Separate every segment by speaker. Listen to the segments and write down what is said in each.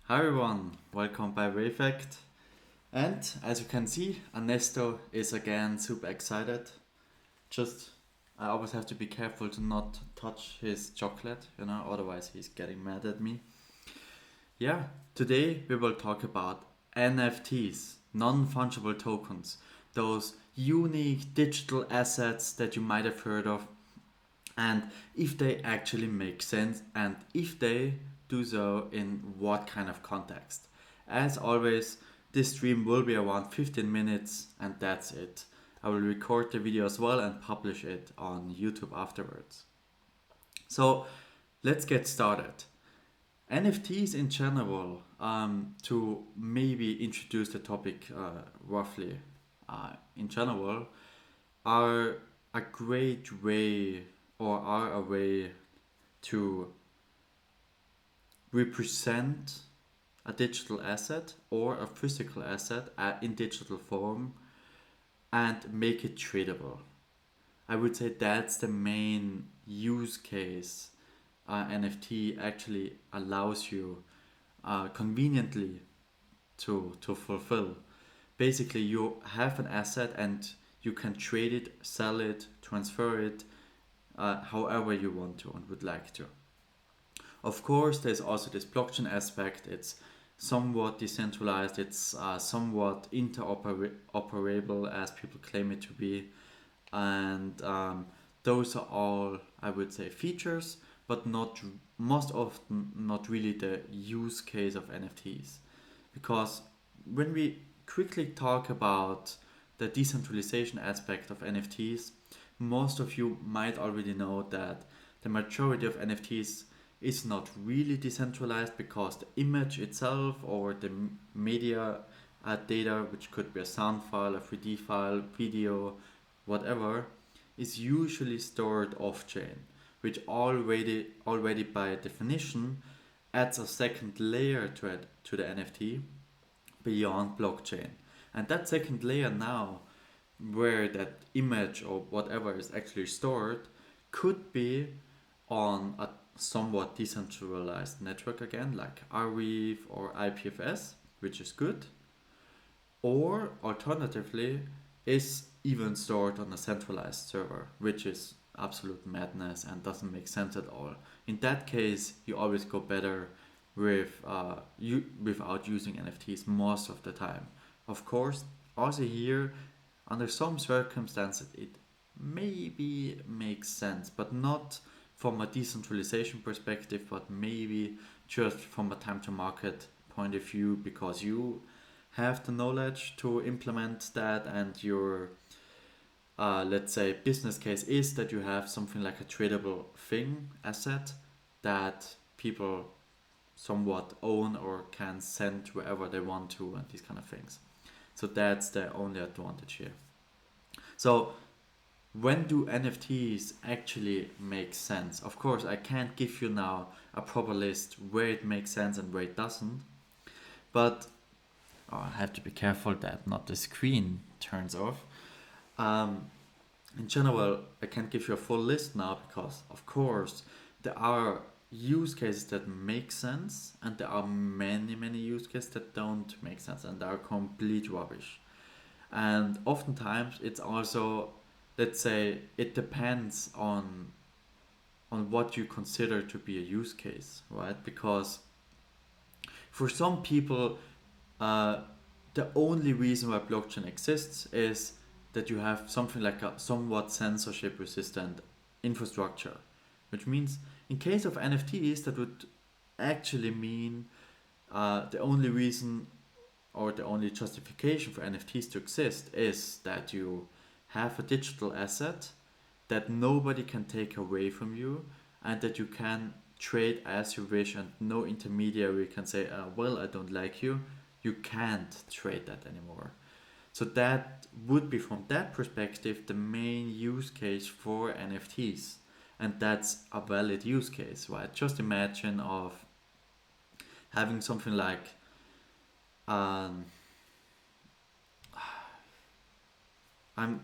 Speaker 1: Hi everyone, welcome by Wayfact. And as you can see, Ernesto is again super excited. Just I always have to be careful to not touch his chocolate, otherwise he's getting mad at me. Yeah, today we will talk about NFTs, non-fungible tokens, those unique digital assets that you might have heard of, and if they actually make sense and if they do so in what kind of context. As always, this stream will be around 15 minutes and that's it. I will record the video as well and publish it on YouTube afterwards. So let's get started. NFTs in general, to maybe introduce the topic roughly in general, are a great way or are a way to represent a digital asset or a physical asset in digital form and make it tradable. I would say that's the main use case NFT actually allows you conveniently to fulfill. Basically, you have an asset and you can trade it, sell it, transfer it however you want to and would like to. Of course, there's also this blockchain aspect. It's somewhat decentralized, it's somewhat interoperable as people claim it to be. And those are all, I would say, features, but not most often not really the use case of NFTs. Because when we quickly talk about the decentralization aspect of NFTs, most of you might already know that the majority of NFTs is not really decentralized because the image itself or the media data, which could be a sound file, a 3D file, video, whatever, is usually stored off chain, which already by definition adds a second layer to the NFT beyond blockchain. And that second layer now, where that image or whatever is actually stored, could be on a somewhat decentralized network again, like Arweave or IPFS, which is good, or alternatively, is even stored on a centralized server, which is absolute madness and doesn't make sense at all. In that case, you always go better without using NFTs most of the time. Of course, also here, under some circumstances, it maybe makes sense, but not from a decentralization perspective, but maybe just from a time to market point of view because you have the knowledge to implement that and your let's say business case is that you have something like a tradable thing asset that people somewhat own or can send wherever they want to and these kind of things. So that's the only advantage here. So when do NFTs actually make sense? Of course, I can't give you now a proper list where it makes sense and where it doesn't, but I have to be careful that not the screen turns off. Um, in general, I can't give you a full list now because, of course, there are use cases that make sense and there are many use cases that don't make sense and are complete rubbish. And oftentimes it's also, let's say, it depends on what you consider to be a use case, right? Because for some people, uh, the only reason why blockchain exists is that you have something like a somewhat censorship resistant infrastructure, which means in case of NFTs, that would actually mean the only reason or the only justification for NFTs to exist is that you have a digital asset that nobody can take away from you and that you can trade as you wish and no intermediary can say, well, I don't like you. You can't trade that anymore. So that would be from that perspective the main use case for NFTs. And that's a valid use case, right? Just imagine of having something like um, I'm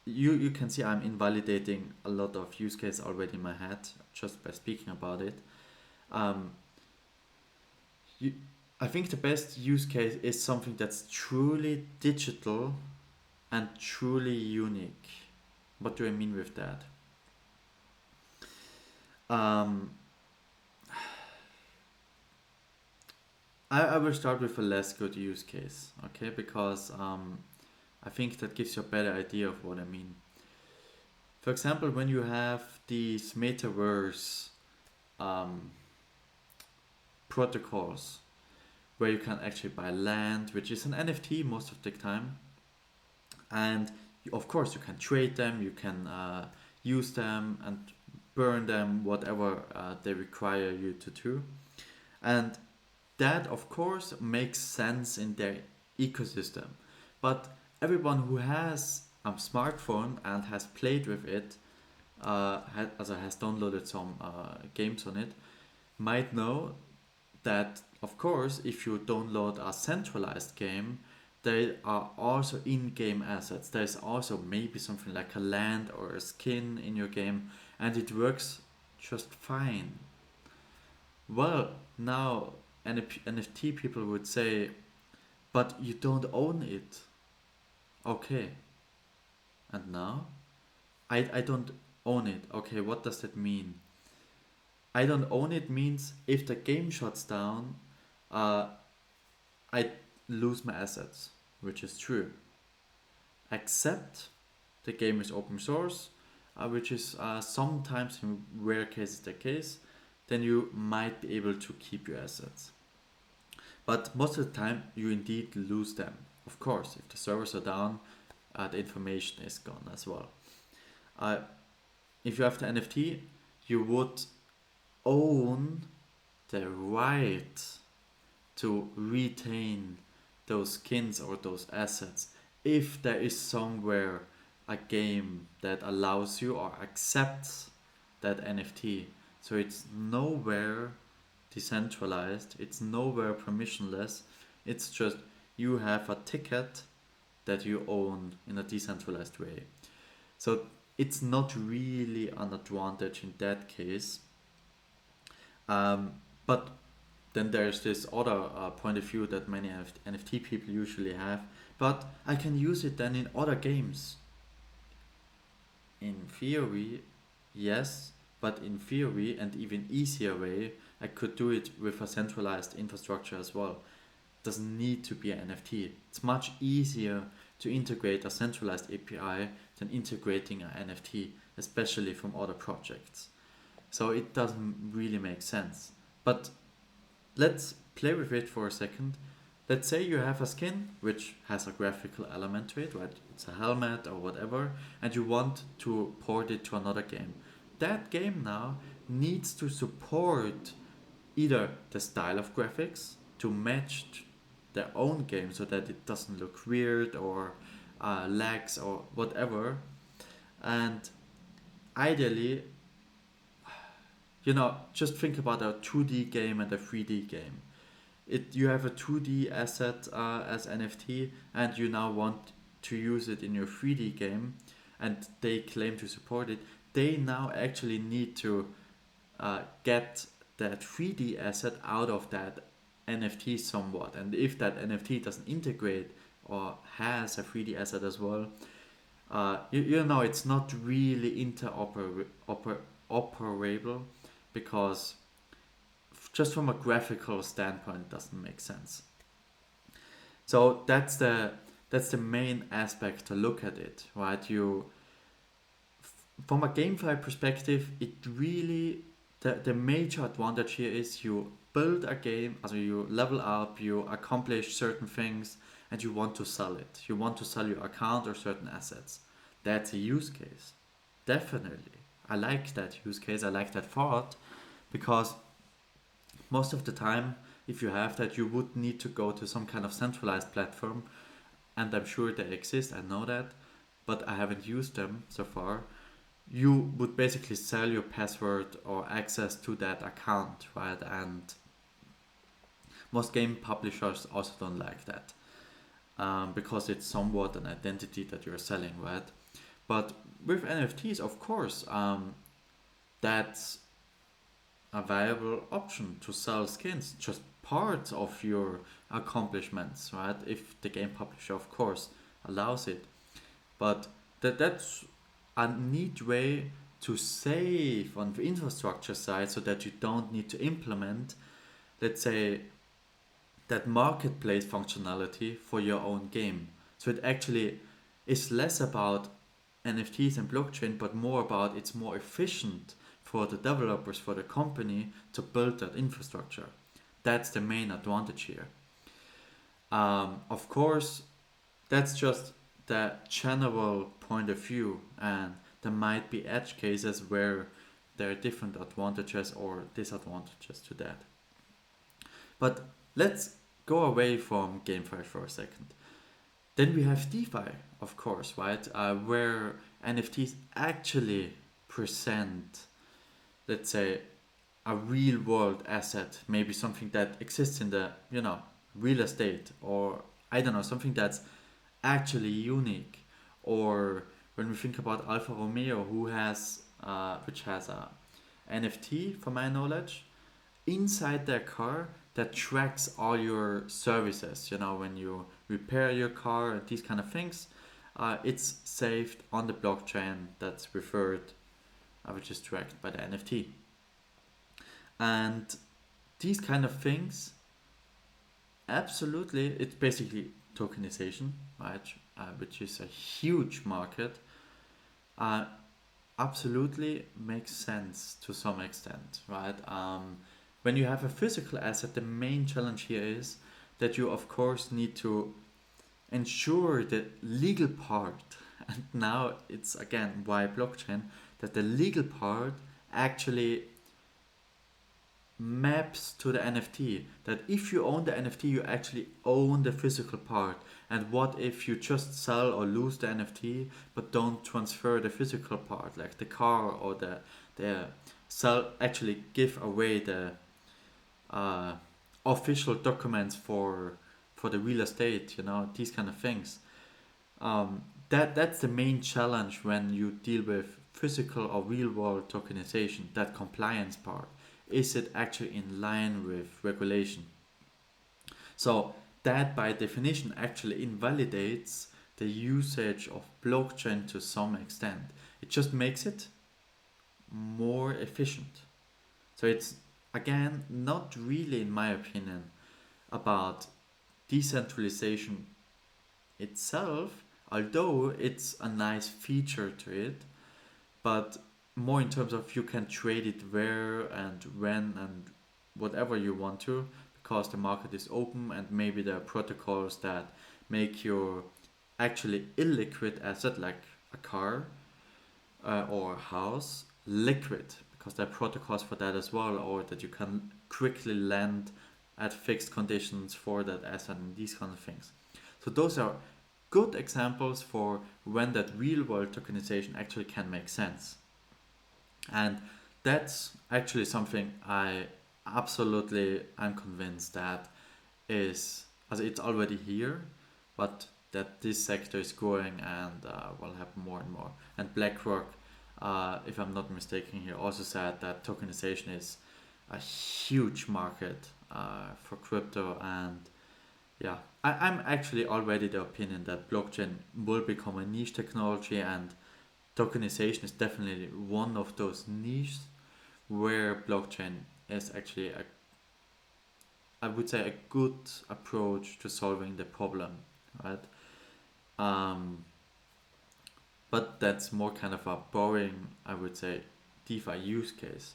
Speaker 1: you can see I'm invalidating a lot of use case already in my head just by speaking about it. Um, you, I think the best use case is something that's truly digital and truly unique. What do I mean with that? Um, I will start with a less good use case, okay? Because I think that gives you a better idea of what I mean. For example, when you have these metaverse um, protocols where you can actually buy land, which is an NFT most of the time, and of course you can trade them, you can use them and burn them, whatever they require you to do, and that of course makes sense in their ecosystem. But everyone who has a smartphone and has played with it, has downloaded some games on it, might know that of course if you download a centralized game, there are also in-game assets. There's also maybe something like a land or a skin in your game, and it works just fine. Well, now NFT people would say, but you don't own it. Okay, and now I don't own it. Okay, what does that mean? I don't own it means if the game shuts down, uh, I lose my assets, which is true. Except the game is open source, which is sometimes in rare cases the case, then you might be able to keep your assets. But most of the time, you indeed lose them. Of course, if the servers are down, the information is gone as well. Uh, if you have the NFT, you would own the right to retain those skins or those assets if there is somewhere a game that allows you or accepts that NFT. So it's nowhere decentralized, it's nowhere permissionless, it's just you have a ticket that you own in a decentralized way. So it's not really an advantage in that case. But then there's this other point of view that many NFT people usually have. But I can use it then in other games. In theory, yes, but in theory and even easier way, I could do it with a centralized infrastructure as well. It doesn't need to be an NFT. It's much easier to integrate a centralized API than integrating an NFT, especially from other projects. So it doesn't really make sense. But let's play with it for a second. Let's say you have a skin which has a graphical element to it, right? It's a helmet or whatever, and you want to port it to another game. That game now needs to support either the style of graphics to match their own game so that it doesn't look weird or lags or whatever. And ideally, just think about a 2D game and a 3D game. You have a 2D asset as NFT, and you now want to use it in your 3D game, and they claim to support it. They now actually need to get that 3D asset out of that NFT somewhat. And if that NFT doesn't integrate or has a 3D asset as well, it's not really interoperable because just from a graphical standpoint, it doesn't make sense. So that's the main aspect to look at it, right? From a GameFi perspective, it really the major advantage here is you build a game, also you level up, you accomplish certain things, and you want to sell it. You want to sell your account or certain assets. That's a use case. Definitely. I like that use case. I like that thought because most of the time, if you have that, you would need to go to some kind of centralized platform, and I'm sure they exist. I know that, but I haven't used them so far. You would basically sell your password or access to that account, right? And most game publishers also don't like that because it's somewhat an identity that you're selling, right? But with NFTs, of course, that's a viable option to sell skins. Just part of your accomplishments, right? If the game publisher, of course, allows it. But that's a neat way to save on the infrastructure side so that you don't need to implement, let's say, that marketplace functionality for your own game. So it actually is less about NFTs and blockchain, but more about it's more efficient for the developers, for the company to build that infrastructure. That's the main advantage here. Of course, that's just the general point of view, and there might be edge cases where there are different advantages or disadvantages to that. But let's go away from GameFi for a second. Then we have DeFi, of course, right? Where NFTs actually present, let's say, a real world asset, maybe something that exists in the, real estate, or I don't know, something that's actually unique. Or when we think about Alfa Romeo, which has a NFT, for my knowledge, inside their car that tracks all your services. When you repair your car and these kind of things, it's saved on the blockchain that's referred, which is tracked by the NFT. And these kind of things, absolutely, it's basically tokenization, right? Which is a huge market. Uh, Absolutely makes sense to some extent, right? When you have a physical asset, the main challenge here is that you, of course, need to ensure the legal part, and now it's again why blockchain, that the legal part actually maps to the NFT. That if you own the NFT, you actually own the physical part. And what if you just sell or lose the NFT but don't transfer the physical part, like the car or the sell, actually give away the uh, official documents for the real estate, these kind of things. That's the main challenge when you deal with physical or real world tokenization, that compliance part. Is it actually in line with regulation? So that by definition actually invalidates the usage of blockchain to some extent. It just makes it more efficient. So it's again not really, in my opinion, about decentralization itself, although it's a nice feature to it, but more in terms of you can trade it where and when and whatever you want to, because the market is open, and maybe there are protocols that make your actually illiquid asset like a car or a house liquid, because there are protocols for that as well, or that you can quickly lend at fixed conditions for that asset and these kind of things. So those are good examples for when that real world tokenization actually can make sense. And that's actually something I'm convinced that is, as it's already here, but that this sector is growing and will happen more and more. And BlackRock, if I'm not mistaken here, also said that tokenization is a huge market for crypto. And yeah, I'm actually already the opinion that blockchain will become a niche technology, and tokenization is definitely one of those niches where blockchain is actually I would say a good approach to solving the problem, right? Um, but that's more kind of a boring, I would say, DeFi use case.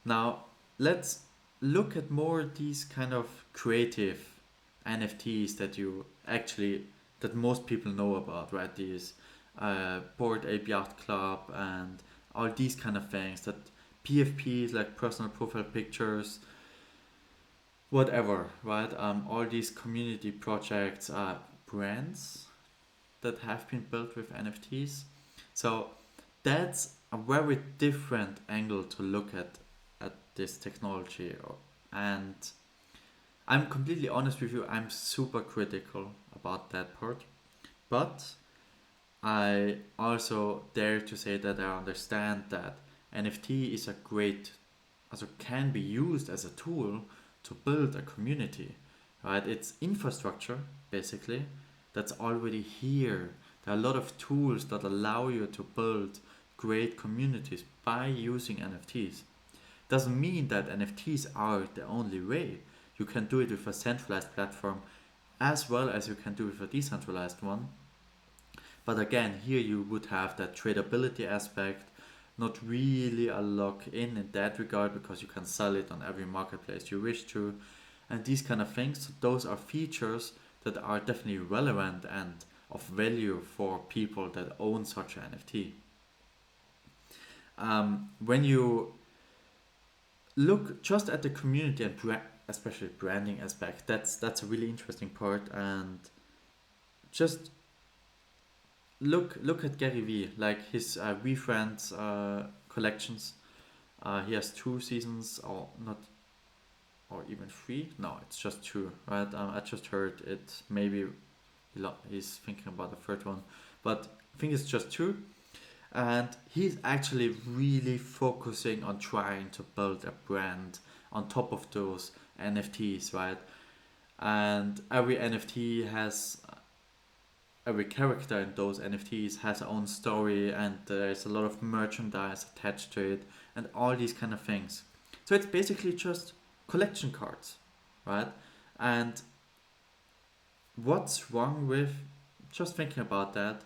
Speaker 1: Now, let's look at more these kind of creative NFTs that most people know about, right? These Bored Ape Yacht Club and all these kind of things, that PFPs, like personal profile pictures, whatever, right? All these community projects, brands that have been built with NFTs. So that's a very different angle to look at this technology. And I'm completely honest with you, I'm super critical about that part. But I also dare to say that I understand that NFT is a great, also can be used as a tool to build a community, right? It's infrastructure basically that's already here. There are a lot of tools that allow you to build great communities by using NFTs. Doesn't mean that NFTs are the only way. You can do it with a centralized platform as well as you can do with a decentralized one. But again, here you would have that tradability aspect, not really a lock in that regard because you can sell it on every marketplace you wish to, and these kind of things. Those are features that are definitely relevant and of value for people that own such an NFT. When you look just at the community and especially branding aspect, that's a really interesting part. And just look at Gary Vee, like his We Friends collections. He has 2 seasons, or not, or even 3. No, it's just 2, right? I just heard it. Maybe he's thinking about the third one, but I think it's just 2. And he's actually really focusing on trying to build a brand on top of those NFTs, right? And every character in those NFTs has their own story, and there's a lot of merchandise attached to it, and all these kind of things. So it's basically just collection cards, right? And what's wrong with just thinking about that?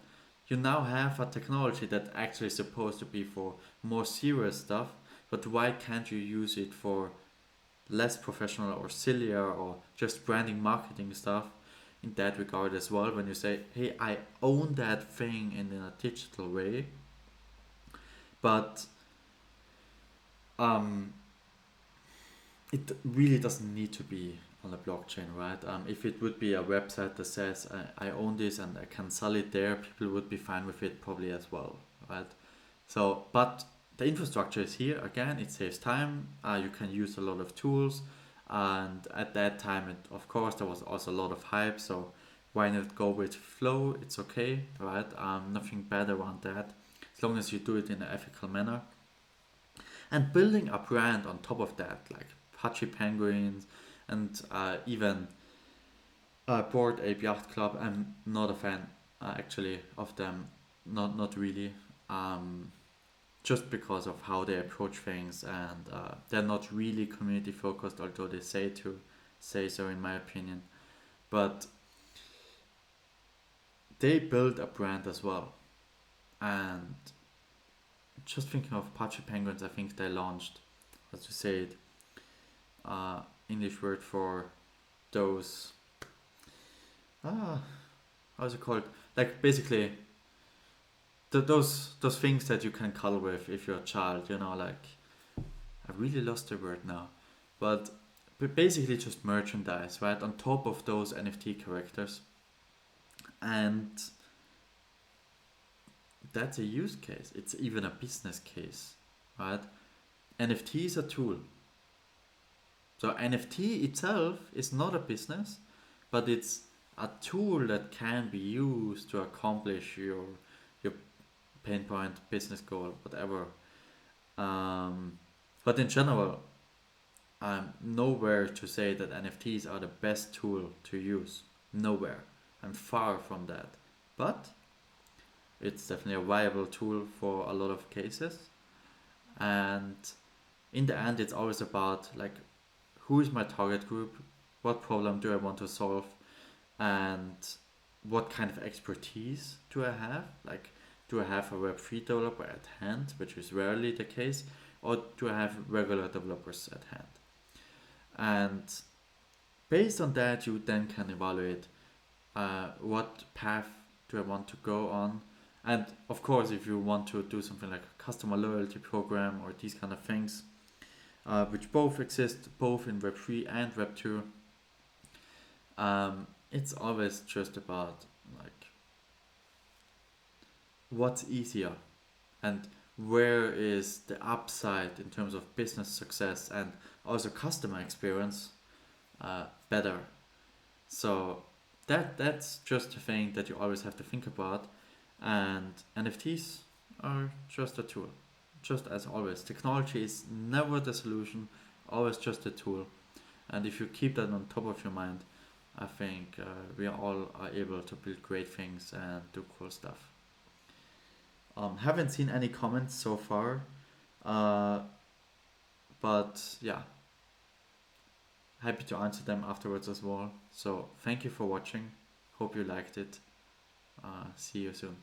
Speaker 1: You now have a technology that actually is supposed to be for more serious stuff, but why can't you use it for less professional or sillier or just branding marketing stuff in that regard as well? When you say, hey, I own that thing in a digital way, but um, it really doesn't need to be on a blockchain, right? If it would be a website that says I own this and I can sell it there, people would be fine with it probably as well, right? So, but the infrastructure is here again. It saves time. You can use a lot of tools, and at that time, of course, there was also a lot of hype. So, why not go with flow? It's okay, right? Nothing bad around that, as long as you do it in an ethical manner. And building a brand on top of that, like Hachi Penguins, and even Board Ape Yacht Club. I'm not a fan actually of them. Not really. Just because of how they approach things, and they're not really community focused, although they say so in my opinion. But they build a brand as well. And just thinking of Apache Penguins, I think they launched, as you said, English word for those. Ah, how's it called? Like basically, those things that you can color with if you're a child. Like I really lost the word now, but basically just merchandise, right? On top of those NFT characters, and that's a use case. It's even a business case, right? NFT is a tool. So NFT itself is not a business, but it's a tool that can be used to accomplish your pain point, business goal, whatever. But in general, I'm nowhere to say that NFTs are the best tool to use. Nowhere. I'm far from that. But it's definitely a viable tool for a lot of cases. And in the end, it's always about like who is my target group, what problem do I want to solve, and what kind of expertise do I have? Like, do I have a Web3 developer at hand, which is rarely the case, or do I have regular developers at hand? And based on that, you then can evaluate what path do I want to go on. And of course, if you want to do something like a customer loyalty program or these kind of things, which both exist both in Web3 and Web2, it's always just about like what's easier and where is the upside in terms of business success and also customer experience better. So that's just a thing that you always have to think about. And NFTs are just a tool. Just as always, technology is never the solution, always just a tool. And if you keep that on top of your mind, I think we all are able to build great things and do cool stuff. Haven't seen any comments so far, uh, but yeah, happy to answer them afterwards as well. So thank you for watching. Hope you liked it. See you soon.